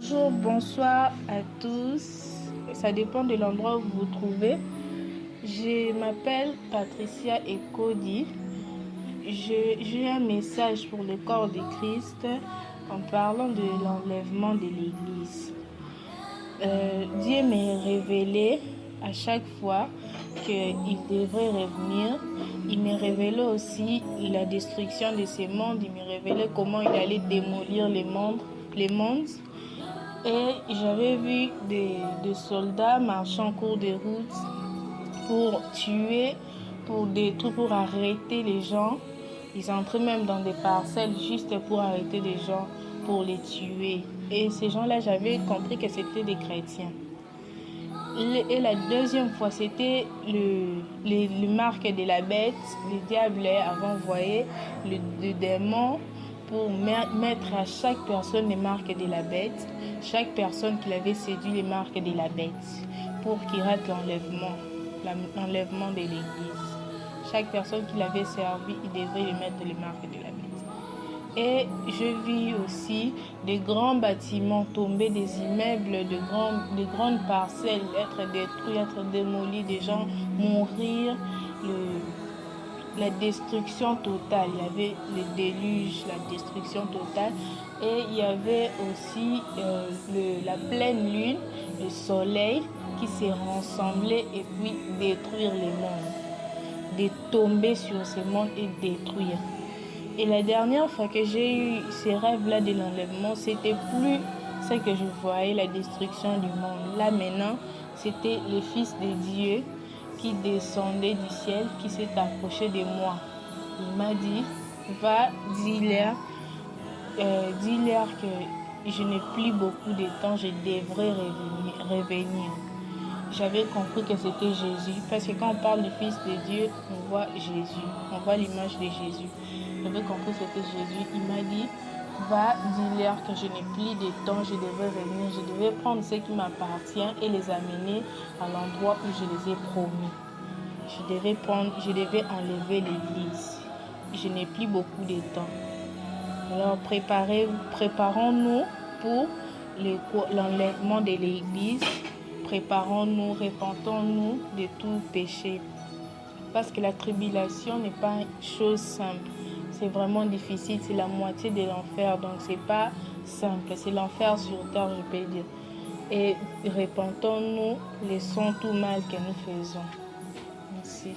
Bonjour, bonsoir à tous. Ça dépend de l'endroit où vous vous trouvez. Je m'appelle Patricia Ekodi. J'ai un message pour le corps de Christ en parlant de l'enlèvement de l'Église. Dieu m'a révélé à chaque fois qu'il devrait revenir. Il m'a révélé aussi la destruction de ce monde. Il m'a révélé comment il allait démolir les mondes. Et j'avais vu des soldats marchant en cours de route pour tuer, pour détruire, pour arrêter les gens. Ils entraient même dans des parcelles juste pour arrêter des gens, pour les tuer. Et ces gens-là, j'avais compris que c'était des chrétiens. Et la deuxième fois, c'était le marque de la bête. Le diable avait envoyé le démon pour mettre à chaque personne les marques de la bête. Chaque personne qui l'avait séduit les marques de la bête pour qu'il rate l'enlèvement de l'Église. Chaque personne qui l'avait servi, il devait lui mettre les marques de la bête. Et je vis aussi des grands bâtiments tomber, des immeubles, de grandes parcelles être détruits, être démolis, des gens mourir, la destruction totale. Il y avait le déluge, la destruction totale. Et il y avait aussi la pleine lune, le soleil qui s'est rassemblé et puis détruire les mondes. De tomber sur ces mondes et détruire. Et la dernière fois que j'ai eu ces rêves-là de l'enlèvement, c'était plus ce que je voyais, la destruction du monde. Là maintenant, c'était le Fils de Dieu qui descendait du ciel, qui s'est approché de moi. Il m'a dit, va, dis-leur que je n'ai plus beaucoup de temps, je devrais revenir. J'avais compris que c'était Jésus, parce que quand on parle du Fils de Dieu, on voit Jésus, on voit l'image de Jésus. J'avais compris que c'était Jésus. Il m'a dit, va, dis-leur que je n'ai plus de temps, je devais revenir, je devais prendre ce qui m'appartient et les amener à l'endroit où je les ai promis. Je devais enlever l'Église. Je n'ai plus beaucoup de temps. Alors préparons-nous pour l'enlèvement de l'Église. Préparons-nous, repentons-nous de tout péché. Parce que la tribulation n'est pas une chose simple. C'est vraiment difficile, c'est la moitié de l'enfer. Donc c'est pas simple, c'est l'enfer sur terre, je peux dire. Et repentons-nous, laissons tout mal que nous faisons. Merci.